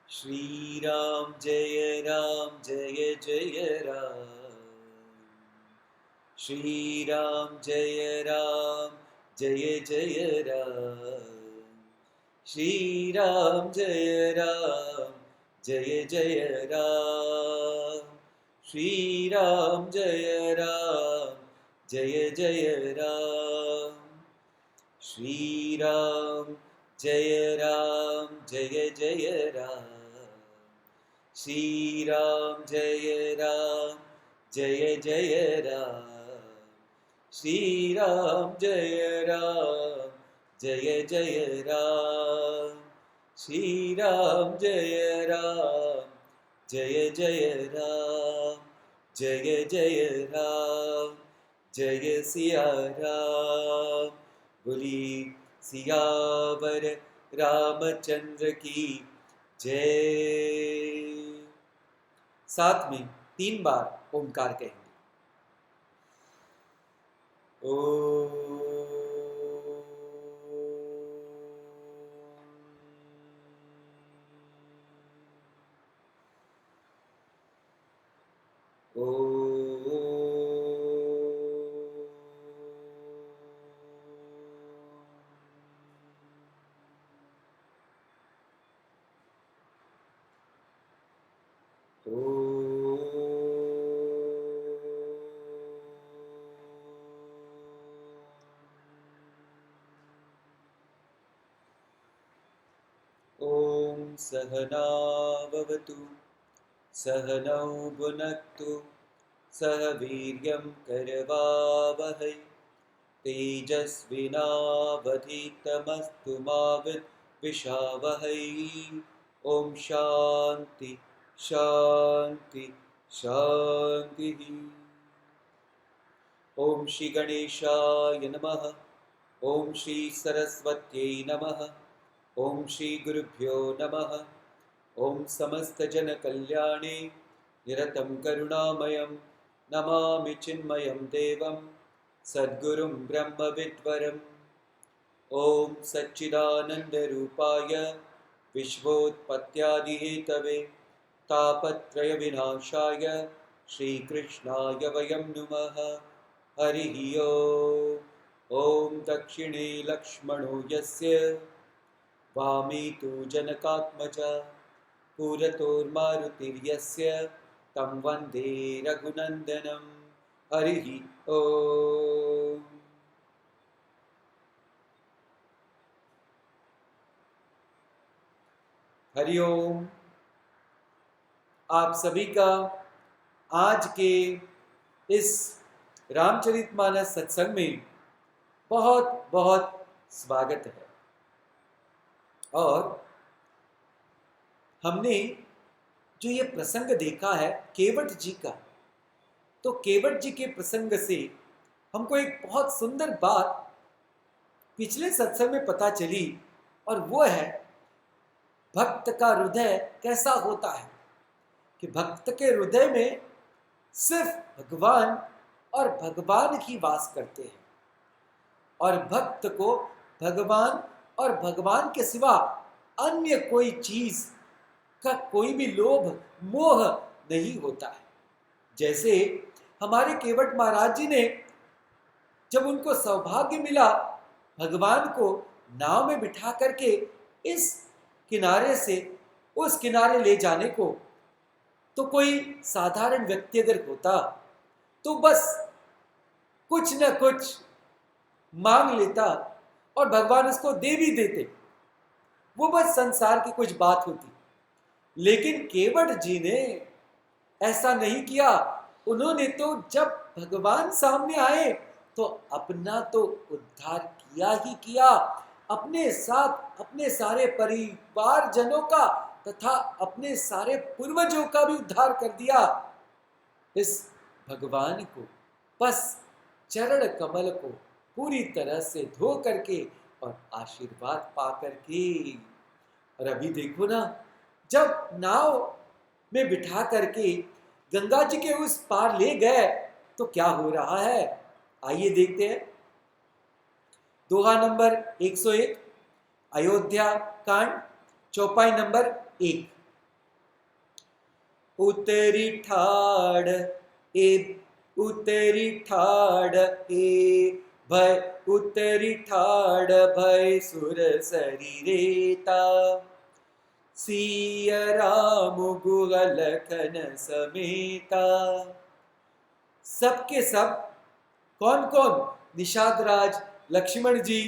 श्री राम जय जय राम। श्री राम जय जय राम। श्री राम जय जय राम। श्री राम जय जय राम। श्री राम जय जय राम। श्री राम जय जय राम। श्री राम जय जय राम। श्री राम जय जय राम। जय राम। जय सिया राम। बोली सियावर रामचंद्र की जय। साथ में 3 बार ओंकार कहेंगे। ओ ओम सहनाववतु सहनौ भुनक्तु सह वीर्यं करवावहै तेजस्विनावधीतमस्तु मा विद्विषावहै। ओम शांति शांति शांति। ओम श्री गणेशाय नमः। ओम श्री सरस्वत्यै नमः। ओम श्री गुरुभ्यो नमः। ओम समस्त जन कल्याणे निरतं करुणामयं नमामि चिन्मयं देवं सद्गुरुं ब्रह्म विद्वरम्। ओम सच्चिदानंद रूपाय विश्वोत्पत्त्यादिहेतवे तापत्रय विनाशाय श्रीकृष्णाय वयं नुमः। हरिः ओम। ओम दक्षिणे लक्ष्मणो यस्य वामे तु जनकात्मजा पुरतोर्मारुतिर्यस्य तं वन्दे रघुनन्दनं। हरिः ओम। हरिओम। आप सभी का आज के इस रामचरितमानस सत्संग में बहुत बहुत स्वागत है। और हमने जो ये प्रसंग देखा है केवट जी का, तो केवट जी के प्रसंग से हमको एक बहुत सुंदर बात पिछले सत्संग में पता चली, और वो है भक्त का हृदय कैसा होता है। कि भक्त के हृदय में सिर्फ भगवान और भगवान ही वास करते हैं, और भक्त को भगवान और भगवान के सिवा अन्य कोई चीज का कोई भी लोभ मोह नहीं होता है। जैसे हमारे केवट महाराज जी ने, जब उनको सौभाग्य मिला भगवान को नाव में बिठा करके इस किनारे से उस किनारे ले जाने को, तो कोई साधारण व्यक्ति अगर होता तो बस कुछ न कुछ मांग लेता और भगवान उसको दे भी देते, वो बस संसार की कुछ बात होती। लेकिन केवट जी ने ऐसा नहीं किया। उन्होंने तो जब भगवान सामने आए तो अपना तो उद्धार किया ही किया, अपने साथ अपने सारे परिवार जनों का तथा अपने सारे पूर्वजों का भी उद्धार कर दिया। इस भगवान को बस चरण कमल को पूरी तरह से धो करके और आशीर्वाद पा करके। और अभी देखो ना, जब नाव में बिठा करके गंगा जी के उस पार ले गए तो क्या हो रहा है, आइए देखते हैं। दोहा नंबर 101, अयोध्या कांड, चौपाई नंबर 1। उतरी ठाड़ ए उतरी ठाड़ ए भय उतरी ठाड़ भय सुर शरीरेता सिया राम गुगल लखन समेता। सबके सब कौन कौन? निषाद राज, लक्ष्मण जी,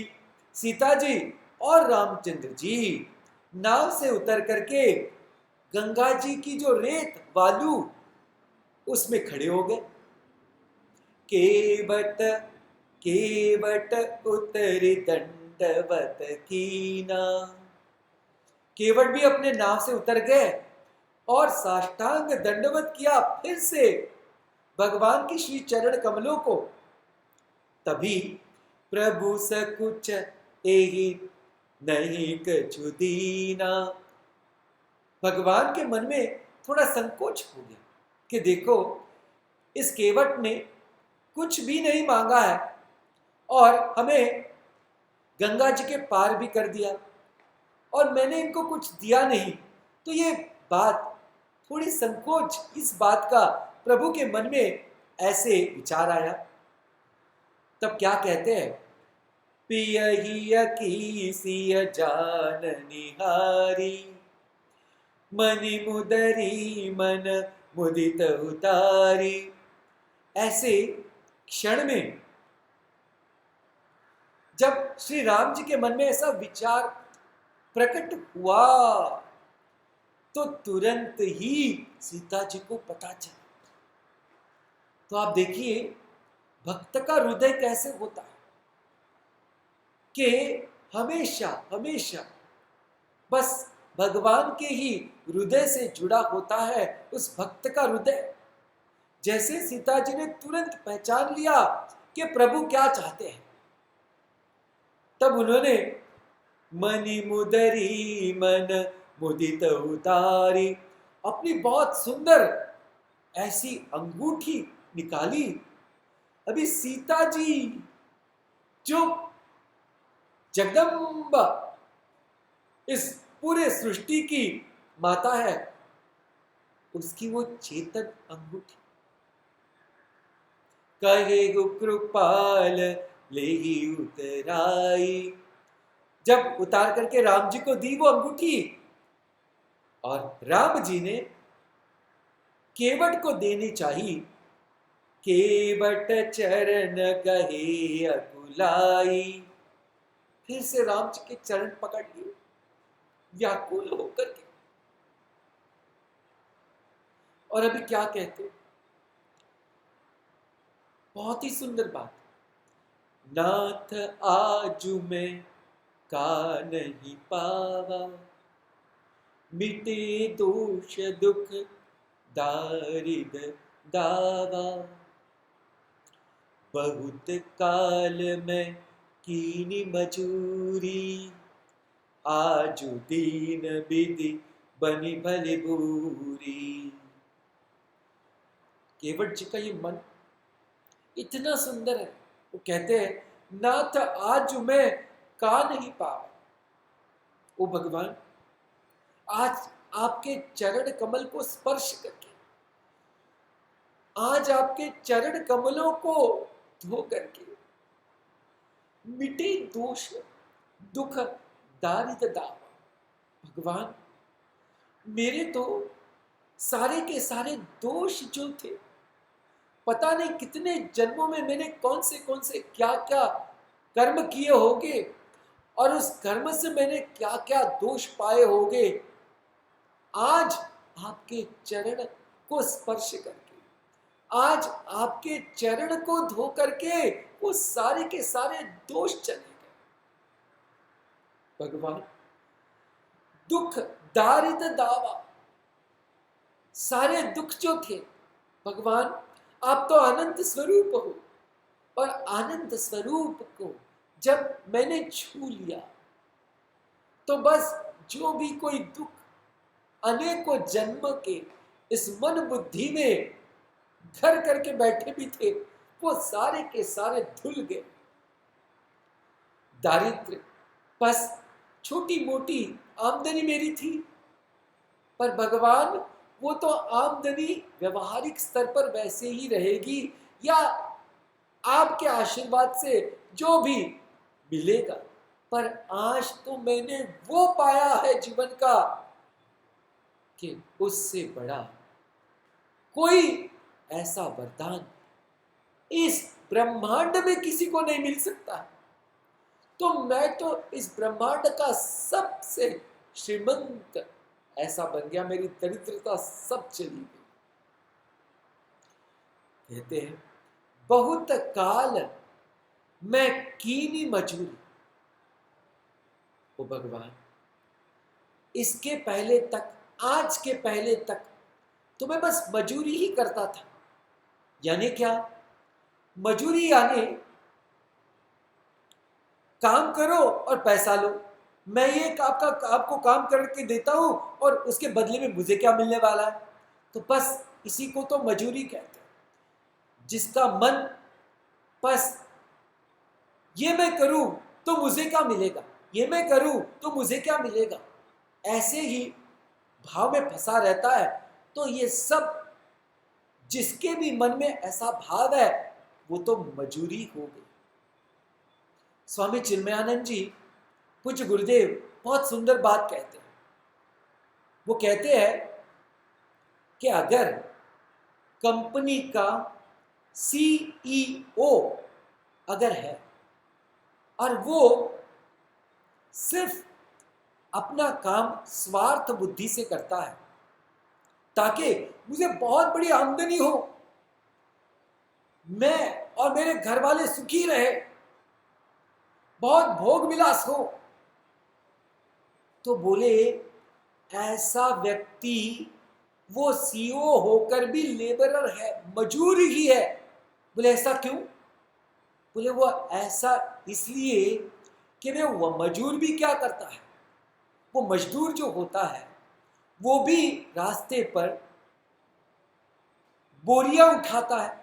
सीता जी और रामचंद्र जी नाव से उतर करके गंगा जी की जो रेत बालू उसमें खड़े हो गए। केवट केवट उतरी दंडवत कीना। केवट भी अपने नाव से उतर गए और साष्टांग दंडवत किया फिर से भगवान की श्री चरण कमलों को। तभी प्रभु सकुच एहि नहीं कछु दीना। भगवान के मन में थोड़ा संकोच हो गया कि देखो, इस केवट ने कुछ भी नहीं मांगा है और हमें गंगा जी के पार भी कर दिया और मैंने इनको कुछ दिया नहीं। तो ये बात थोड़ी संकोच, इस बात का प्रभु के मन में ऐसे विचार आया। तब क्या कहते हैं? पियहिया की सिय जान निहारी मनि मुदरी मन मुदित उतारी। ऐसे क्षण में जब श्री राम जी के मन में ऐसा विचार प्रकट हुआ तो तुरंत ही सीता जी को पता चला। तो आप देखिए भक्त का हृदय कैसे होता है कि हमेशा हमेशा बस भगवान के ही हृदय से जुड़ा होता है उस भक्त का हृदय। जैसे सीता जी ने तुरंत पहचान लिया कि प्रभु क्या चाहते हैं, तब उन्होंने मनि मुदरी मन मुदित उतारी अपनी बहुत सुंदर ऐसी अंगूठी निकाली। अभी सीता जी जो जगदम्बा इस पूरे सृष्टि की माता है, उसकी वो चेतन अंगूठी। कहे कृपाल लेही उतराई। जब उतार करके राम जी को दी वो अंगूठी और राम जी ने केवट को देनी चाहिए। केवट चरण कहे अकुलाई। फिर से राम जी के चरण पकड़ लिए व्याकुल होकर के। और अभी क्या कहते? बहुत ही सुंदर बात। नाथ आजू में का नहीं पावा मिटे दोष दुख दारिद दावा। बहुत काल में कीनी मजूरी आजू दीन विधि बनी भली बूरी। केवट जी का ये मन इतना सुंदर है। वो कहते हैं नाथ आज मैं का नहीं पावा। ओ भगवान, आज आपके चरण कमल को स्पर्श करके, आज आपके चरण कमलों को धो करके मिटे दोष दुख दारिद दावा। भगवान, मेरे तो सारे के सारे दोष जो थे, पता नहीं कितने जन्मों में मैंने कौन से क्या क्या कर्म किए होंगे और उस कर्म से मैंने क्या क्या दोष पाए होंगे, आज आपके चरण को स्पर्श करके, आज आपके चरण को धो करके वो सारे के सारे दोष चले गए। भगवान, दुख दारिद दावा, सारे दुख जो थे, भगवान आप तो आनंद स्वरूप हो और आनंद स्वरूप को जब मैंने छू लिया तो बस जो भी कोई दुख अनेकों जन्म के इस मन बुद्धि में घर करके बैठे भी थे, वो सारे के सारे धुल गए। दारिद्र्य, बस छोटी मोटी आमदनी मेरी थी, पर भगवान वो तो आमदनी व्यवहारिक स्तर पर वैसे ही रहेगी, या आपके आशीर्वाद से जो भी मिलेगा। पर आज तो मैंने वो पाया है जीवन का कि उससे बड़ा कोई ऐसा वरदान इस ब्रह्मांड में किसी को नहीं मिल सकता। तो मैं तो इस ब्रह्मांड का सबसे श्रीमंत ऐसा बन गया, मेरी दरिद्रता सब चली गई। कहते हैं बहुत काल मैं कीनी मजूरी, ओ भगवान, इसके पहले तक, आज के पहले तक तो मैं बस मजूरी ही करता था। यानी क्या? मजूरी यानी काम करो और पैसा लो। मैं ये आपको काम करके देता हूं और उसके बदले में मुझे क्या मिलने वाला है? तो बस इसी को तो मजूरी कहते हैं। जिसका मन बस ये मैं करूं तो मुझे क्या मिलेगा, ये मैं करूं तो मुझे क्या मिलेगा, ऐसे ही भाव में फंसा रहता है। तो ये सब जिसके भी मन में ऐसा भाव है वो तो मजूरी हो गई। स्वामी चिन्मयानंद जी पूज्य गुरुदेव बहुत सुंदर बात कहते हैं। वो कहते हैं कि अगर कंपनी का सीईओ अगर है और वो सिर्फ अपना काम स्वार्थ बुद्धि से करता है ताकि मुझे बहुत बड़ी आमदनी हो, मैं और मेरे घर वाले सुखी रहे, बहुत भोग विलास हो, तो बोले ऐसा व्यक्ति वो सीईओ होकर भी लेबरर है, मजूर ही है। बोले ऐसा क्यों? बोले वो ऐसा इसलिए कि वो मजूर भी क्या करता है, वो मजदूर जो होता है वो भी रास्ते पर बोरियां उठाता है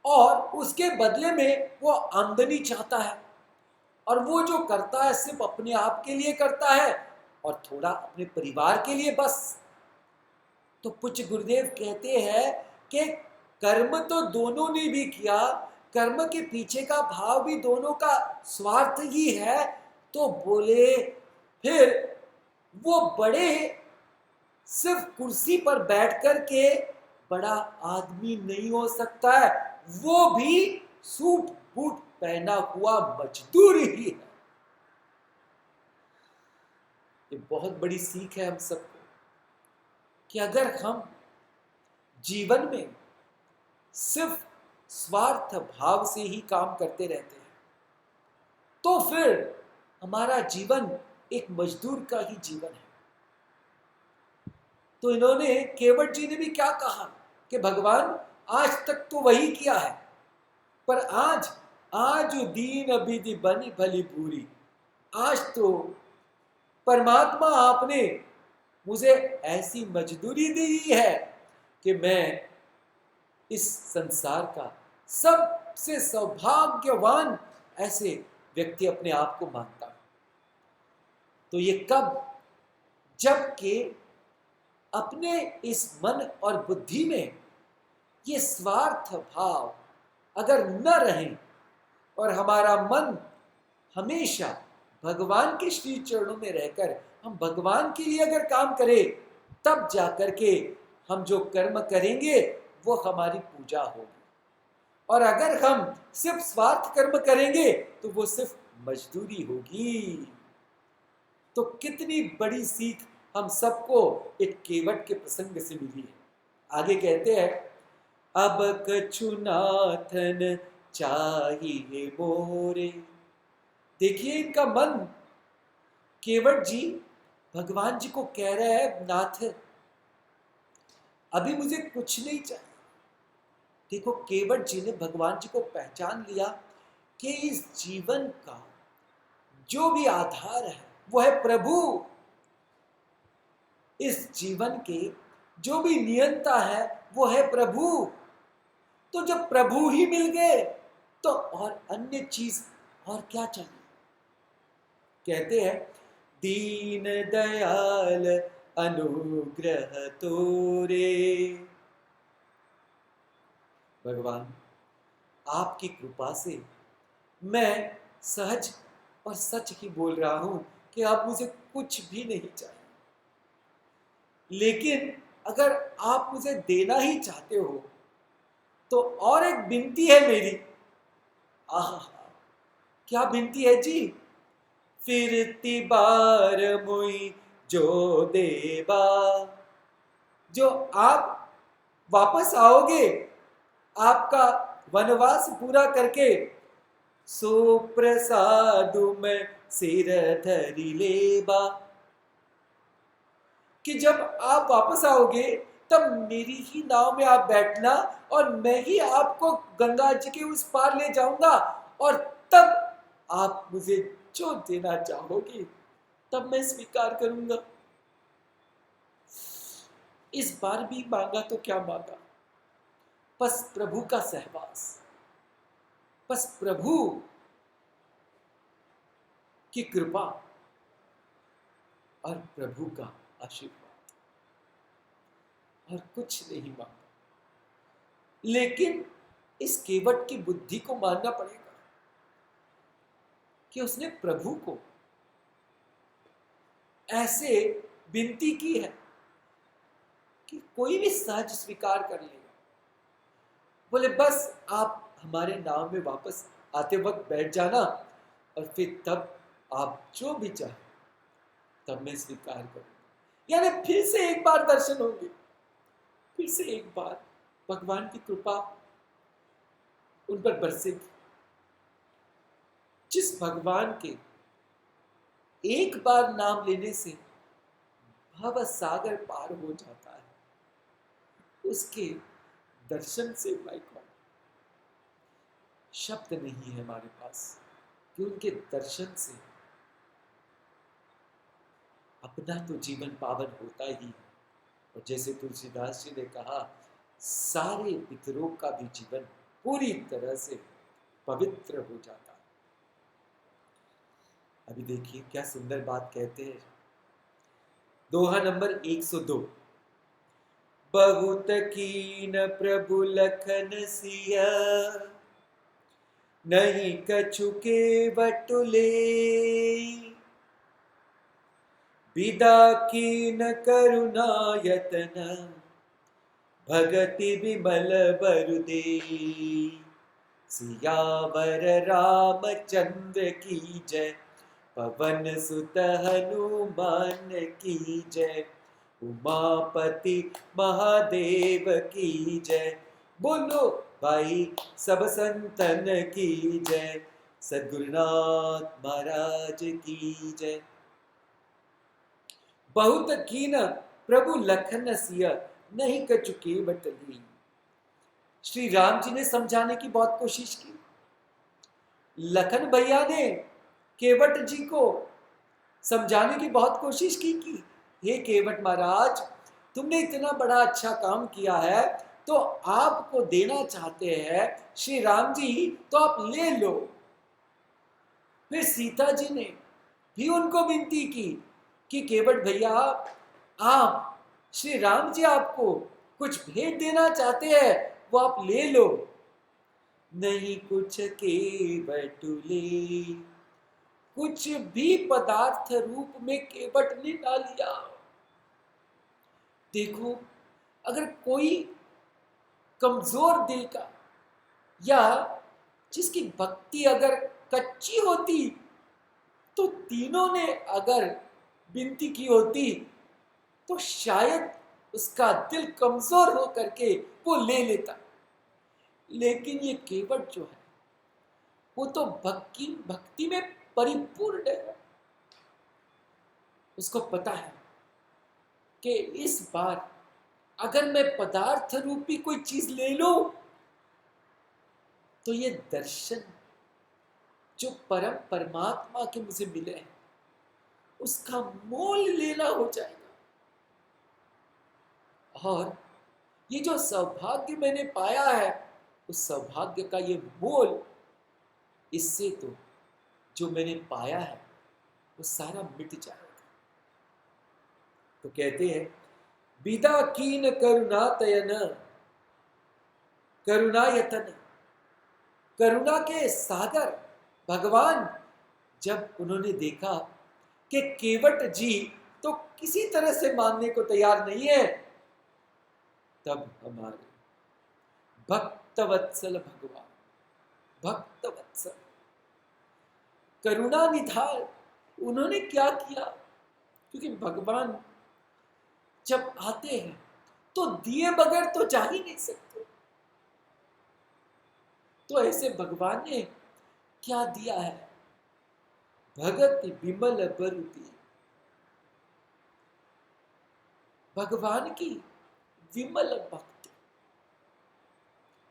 और उसके बदले में वो आमदनी चाहता है, और वो जो करता है सिर्फ अपने आप के लिए करता है और थोड़ा अपने परिवार के लिए बस। तो पूज्य गुरुदेव कहते हैं कि कर्म तो दोनों ने भी किया, कर्म के पीछे का भाव भी दोनों का स्वार्थ ही है। तो बोले फिर वो बड़े सिर्फ कुर्सी पर बैठ कर के बड़ा आदमी नहीं हो सकता है, वो भी सूट बूट पहना हुआ मजदूर ही है। ये बहुत बड़ी सीख है हम सबको कि अगर हम जीवन में सिर्फ स्वार्थ भाव से ही काम करते रहते हैं तो फिर हमारा जीवन एक मजदूर का ही जीवन है। तो इन्होंने, केवट जी ने भी क्या कहा कि भगवान आज तक तो वही किया है, पर आज दीन विधि बनी भली पूरी, आज तो परमात्मा आपने मुझे ऐसी मजदूरी दी है कि मैं इस संसार का सबसे सौभाग्यवान ऐसे व्यक्ति अपने आप को मानता हूं। तो ये कब? जबकि अपने इस मन और बुद्धि में ये स्वार्थ भाव अगर न रहे और हमारा मन हमेशा भगवान के श्री चरणों में रहकर हम भगवान के लिए अगर काम करें, तब जाकर के हम जो कर्म करेंगे वो हमारी पूजा होगी। और अगर हम सिर्फ स्वार्थ कर्म करेंगे तो वो सिर्फ मजदूरी होगी। तो कितनी बड़ी सीख हम सबको एक केवट के प्रसंग से मिली है। आगे कहते हैं अब कछु नाथन चाहिए मोरे। देखिए इनका मन, केवट जी भगवान जी को कह रहे हैं नाथ अभी मुझे कुछ नहीं चाहिए। देखो केवट जी ने भगवान जी को पहचान लिया कि इस जीवन का जो भी आधार है वो है प्रभु। इस जीवन के जो भी नियंता है वो है प्रभु। तो जब प्रभु ही मिल गए तो और अन्य चीज और क्या चाहिए? कहते हैं दीन दयाल अनुग्रह तोरे। भगवान, आपकी कृपा से मैं सहज और सच ही बोल रहा हूं कि आप मुझे कुछ भी नहीं चाहिए, लेकिन अगर आप मुझे देना ही चाहते हो तो और एक विनती है मेरी। आह, क्या विनती है जी? फिरती बार मुई जो देवा, जो आप वापस आओगे आपका वनवास पूरा करके, सो प्रसादु में सिर धरी लेबा। कि जब आप वापस आओगे तब मेरी ही नाव में आप बैठना और मैं ही आपको गंगा जी के उस पार ले जाऊंगा, और तब आप मुझे जो देना चाहोगे तब मैं स्वीकार करूंगा। इस बार भी मांगा तो क्या मांगा, बस प्रभु का सहवास, बस प्रभु की कृपा और प्रभु का आशीर्वाद, और कुछ नहीं मांगा। लेकिन इस केवट की बुद्धि को मानना पड़ेगा कि उसने प्रभु को ऐसे विनती की है कि कोई भी सहज स्वीकार कर लेगा। बोले बस आप हमारे नाव में वापस आते वक्त बैठ जाना, और फिर तब आप जो भी चाहे तब मैं स्वीकार करूंगा। यानी फिर से एक बार दर्शन होंगे, फिर से एक बार भगवान की कृपा उन पर बरसेगी। जिस भगवान के एक बार नाम लेने से भव सागर पार हो जाता है, उसके दर्शन से भाई कौन, शब्द नहीं है हमारे पास कि उनके दर्शन से अपना तो जीवन पावन होता ही है, और जैसे तुलसीदास जी ने कहा, सारे पितरों का भी जीवन पूरी तरह से पवित्र हो जाता है। अभी देखिए क्या सुंदर बात कहते हैं, दोहा नंबर 102। बहुत कीन प्रभु लखन सिया, नहीं कछु के बटुले, विदा कीन करुणा यतन, भगति विमल बरुदे। सियावर रामचंद्र की जय, पवन सुत हनुमान की जय, उमापति महादेव की जय। बोलो भाई सब संतन की जय, सद्गुरुनाथ महाराज की जय। बहुत कीन प्रभु लखन सिया, नहीं कछु केवट ली। श्री राम जी ने समझाने की बहुत कोशिश की, लखन भैया ने केवट जी को समझाने की बहुत कोशिश की कि हे केवट महाराज, तुमने इतना बड़ा अच्छा काम किया है तो आपको देना चाहते हैं श्री राम जी, तो आप ले लो। फिर सीता जी ने भी उनको विनती की कि केवट भैया, आप श्री राम जी आपको कुछ भेंट देना चाहते हैं, वो आप ले लो। नहीं कुछ केवट ले, कुछ भी पदार्थ रूप में केवट ने ना लिया। देखो, अगर कोई कमजोर दिल का या जिसकी भक्ति अगर कच्ची होती, तो तीनों ने अगर विनती की होती तो शायद उसका दिल कमजोर हो करके वो ले लेता। लेकिन ये केवट जो है वो तो भक्ति में परिपूर्ण है। उसको पता है कि इस बार अगर मैं पदार्थ रूपी कोई चीज ले लूं तो ये दर्शन जो परम परमात्मा के मुझे मिले हैं उसका मोल लेना हो जाएगा। और ये जो सौभाग्य मैंने पाया है, उस सौभाग्य का ये मोल, इससे तो जो मैंने पाया है वो सारा मिट जाएगा। तो कहते हैं विदा कीन करुणातयन करुणायतन, करुणा के सागर भगवान जब उन्होंने देखा कि केवट जी तो किसी तरह से मानने को तैयार नहीं है, तब हमारे भक्तवत्सल भगवान, भक्तवत्सल करुणा निधान, उन्होंने क्या किया? क्योंकि भगवान जब आते हैं तो दिए बगैर तो जा ही नहीं सकते, तो ऐसे भगवान ने क्या दिया है? भगत विमल बरुती, भगवान की विमल भक्ति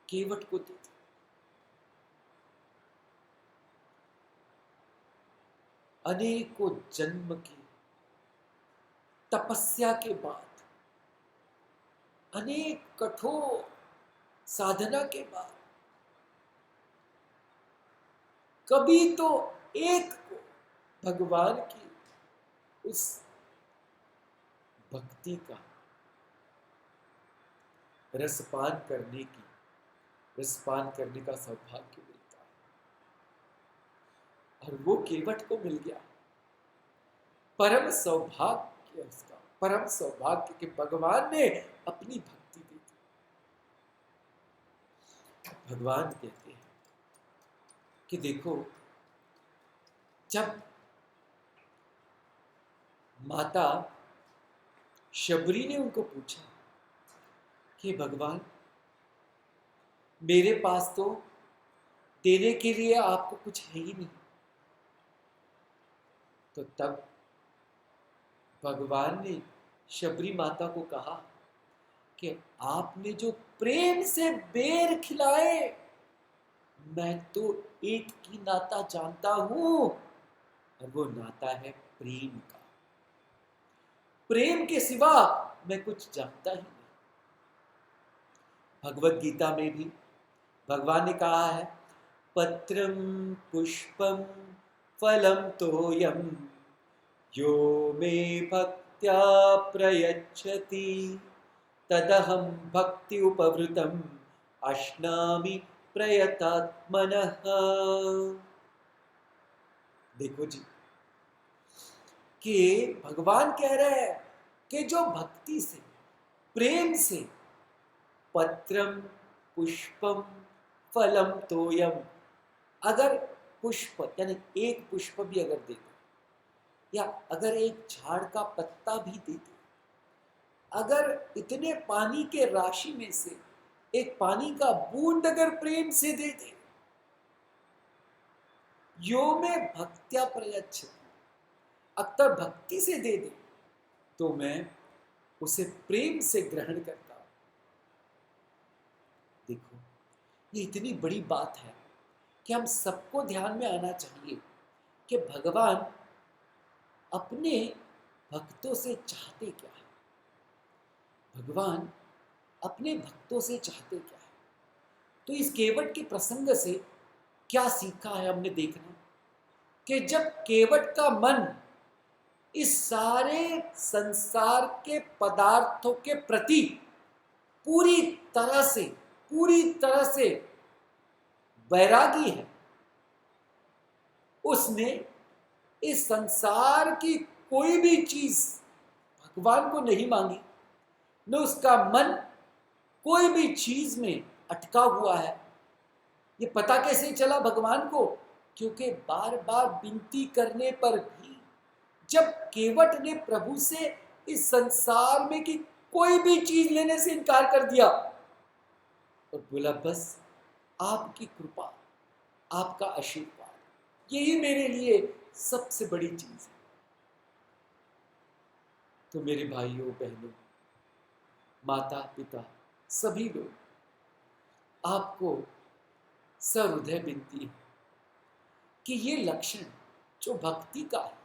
केवट को दी थी। अनेकों जन्म की तपस्या के बाद, अनेक कठोर साधना के बाद, कभी तो एक को भगवान की उस भक्ति का रसपान करने का सौभाग्य मिलता है, और वो केवट को मिल गया। परम सौभाग्य उसका, परम सौभाग्य कि भगवान ने अपनी भक्ति दी थी। भगवान कहते हैं कि देखो, जब माता शबरी ने उनको पूछा कि भगवान मेरे पास तो देने के लिए आपको कुछ है ही नहीं, तो तब भगवान ने शबरी माता को कहा कि आपने जो प्रेम से बेर खिलाए, मैं तो एक ही नाता जानता हूं, और वो नाता है प्रेम का। प्रेम के सिवा मैं कुछ जानता ही नहीं। भगवत गीता में भी भगवान ने कहा है, पत्रम पुष्पम फलम तोयम यो मे भक्त्या प्रयच्छति तदहं भक्ति उपवृतम अश्नामि प्रयतात्मनः। देखो जी कि भगवान कह रहे हैं कि जो भक्ति से, प्रेम से, पत्रम पुष्पम फलम तोयम, अगर पुष्प यानी एक पुष्प भी अगर दे दे, या अगर एक झाड़ का पत्ता भी दे दे, अगर इतने पानी के राशि में से एक पानी का बूंद अगर प्रेम से दे दे, यो में भक्त्या प्रयच्छति, अक्तर भक्ति से दे दे, तो मैं उसे प्रेम से ग्रहण करता हूं। देखो, ये इतनी बड़ी बात है कि हम सबको ध्यान में आना चाहिए कि भगवान अपने भक्तों से चाहते क्या है, भगवान अपने भक्तों से चाहते क्या है। तो इस केवट के प्रसंग से क्या सीखा है हमने? देखना कि जब केवट का मन इस सारे संसार के पदार्थों के प्रति पूरी तरह से वैरागी है, उसने इस संसार की कोई भी चीज भगवान को नहीं मांगी, न उसका मन कोई भी चीज में अटका हुआ है। ये पता कैसे चला भगवान को? क्योंकि बार बार विनती करने पर भी जब केवट ने प्रभु से इस संसार में की कोई भी चीज लेने से इनकार कर दिया, और बोला बस आपकी कृपा, आपका आशीर्वाद, यही मेरे लिए सबसे बड़ी चीज है। तो मेरे भाइयों बहनों, माता पिता सभी लोग, आपको सहृदय विनती है कि ये लक्षण जो भक्ति का है,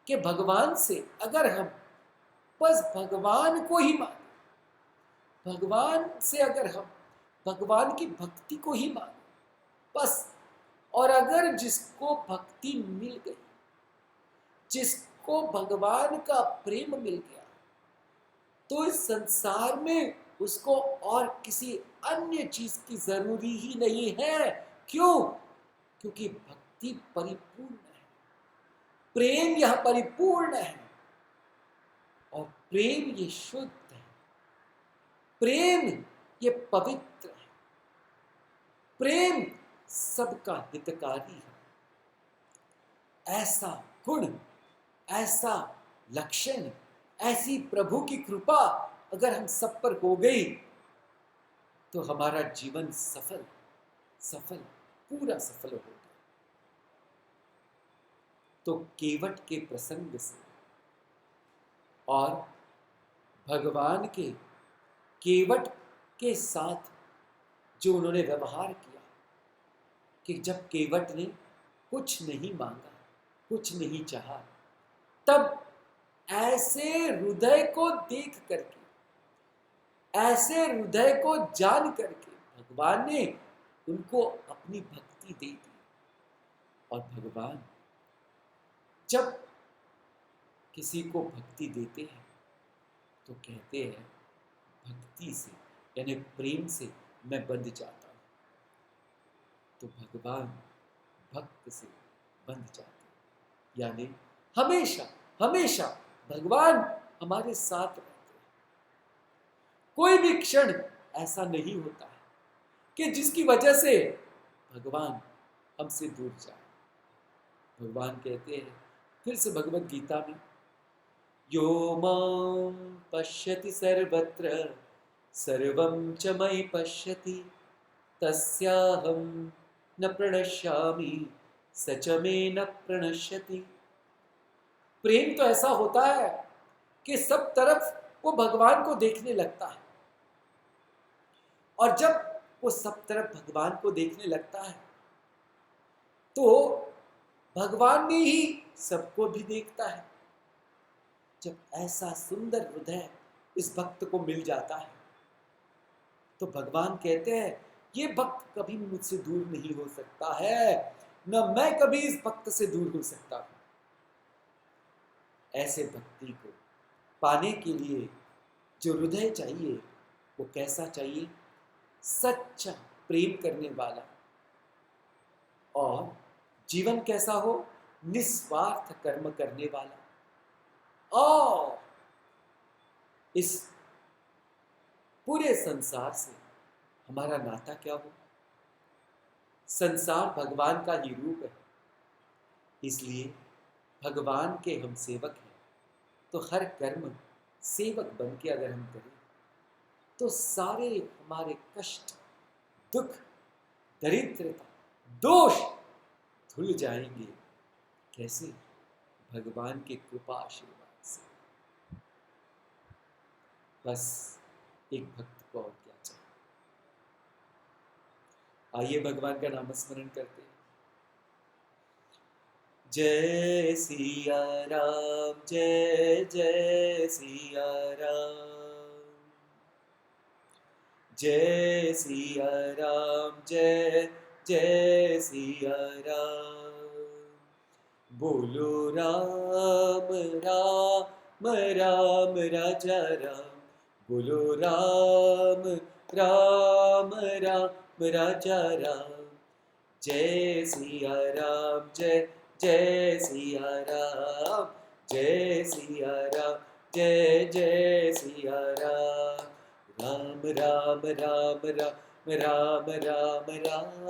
कि भगवान से अगर हम बस भगवान को ही माने, भगवान से अगर हम भगवान की भक्ति को ही माने बस, और अगर जिसको भक्ति मिल गई, जिसको भगवान का प्रेम मिल गया, तो इस संसार में उसको और किसी अन्य चीज की जरूरी ही नहीं है। क्यों? क्योंकि भक्ति परिपूर्ण है, प्रेम यह परिपूर्ण है, और प्रेम ये शुद्ध है, प्रेम ये पवित्र है, प्रेम सबका हितकारी है। ऐसा गुण, ऐसा लक्षण, ऐसी प्रभु की कृपा अगर हम सब पर हो गई तो हमारा जीवन सफल सफल पूरा सफल होगा। तो केवट के प्रसंग से और भगवान के केवट के साथ जो उन्होंने व्यवहार किया, कि जब केवट ने कुछ नहीं मांगा, कुछ नहीं चाहा, तब ऐसे हृदय को देख करके, ऐसे हृदय को जान करके भगवान ने उनको अपनी भक्ति दे दी। और भगवान जब किसी को भक्ति देते हैं तो कहते हैं भक्ति से यानी प्रेम से मैं बंध जाता हूं। तो भगवान भक्त से बंध जाते हैं, यानी हमेशा हमेशा भगवान हमारे साथ रहते हैं। कोई भी क्षण ऐसा नहीं होता है कि जिसकी वजह से भगवान हमसे दूर जाए। भगवान कहते हैं फिर से भगवत गीता में, यो मां पश्यति सर्वत्र सर्वं च मयि पश्यति तस्याहं न प्रणश्यामि स च मे न प्रणश्यति। प्रेम तो ऐसा होता है कि सब तरफ वो भगवान को देखने लगता है, और जब वो सब तरफ भगवान को देखने लगता है तो भगवान में ही सबको भी देखता है। जब ऐसा सुंदर हृदय इस भक्त को मिल जाता है तो भगवान कहते हैं ये भक्त कभी मुझसे दूर नहीं हो सकता है, न मैं कभी इस भक्त से दूर हो सकता हूं। ऐसे भक्ति को पाने के लिए जो हृदय चाहिए वो कैसा चाहिए? सच्चा प्रेम करने वाला। और जीवन कैसा हो? निस्वार्थ कर्म करने वाला। और इस पूरे संसार से हमारा नाता क्या हो? संसार भगवान का ही रूप है, इसलिए भगवान के हम सेवक हैं। तो हर कर्म सेवक बन के अगर हम करें तो सारे हमारे कष्ट, दुख, दरिद्रता, दोष धुल जाएंगे। कैसे? भगवान के कृपा आशीर्वाद से। बस एक भक्त को और क्या चाहिए? आइए भगवान का नाम स्मरण करते हैं। जय सिया राम, जय जय सिया राम, जय सिया राम, जय जय सिया राम। बोलो राम राम राम राजा राम, बोलो राम राम राम राजा राम। जय सिया राम, जय जय सिया राम, जय सिया राम, जय जय सिया राम। राम राम राम राम राम राम राम,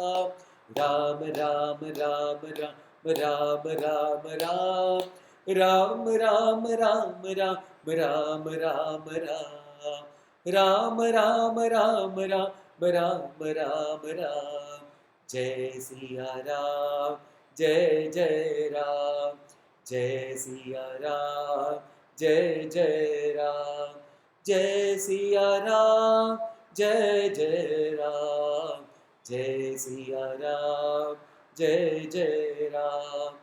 राम राम राम राम राम राम राम, राम राम राम राम राम राम, राम राम राम राम राम राम। जय सिया राम, जय जय राम, जय सिया राम, जय जय राम, जय सिया राम, जय जय राम, जय सिया राम, जय जय राम,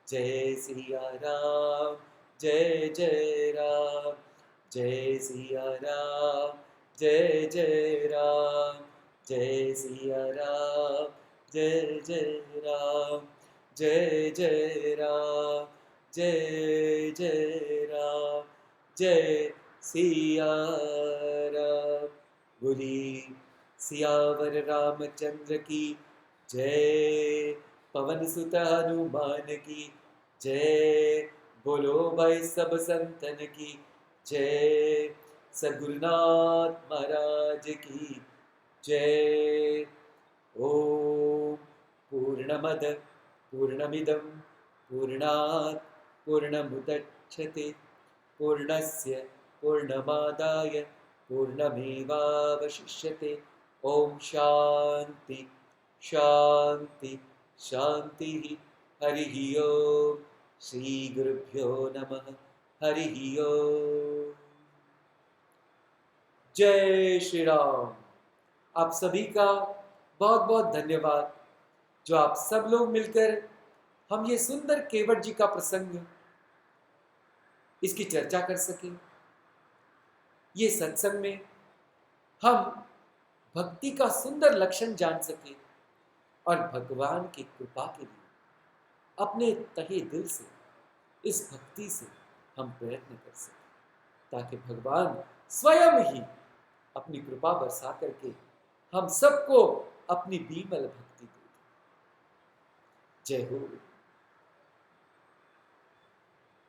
जय सिया राम, जय जय राम, जय सिया राम, जय जय राम, जय सिया राम, जय जय राम, जय जय राम, जय जय राम, जय सिया राम, बोली सियावर रामचंद्र की जय। पवन सुत हनुमान की जय। बोलो भाई सब संतन की जय। सद्गुरुनाथ महाराज की जय। ओम पूर्णमद पूर्णमिदं पूर्णात् पूर्णमुदच्यते पूर्णस्य पूर्णमादाय पूर्णमेवावशिष्यते। ओम शांति शांति शांति। हरि ओम। श्री गुरुभ्यो नमः। हरि ओम। जय श्री राम। आप सभी का बहुत बहुत धन्यवाद जो आप सब लोग मिलकर हम ये सुंदर केवट जी का प्रसंग इसकी चर्चा कर सके। ये सत्संग में हम भक्ति का सुंदर लक्षण जान सके और भगवान की कृपा के लिए अपने तहे दिल से इस भक्ति से हम प्रयत्न कर सकें ताकि भगवान स्वयं ही अपनी कृपा बरसा करके हम सबको अपनी बीमल भक्ति दे। जय हो।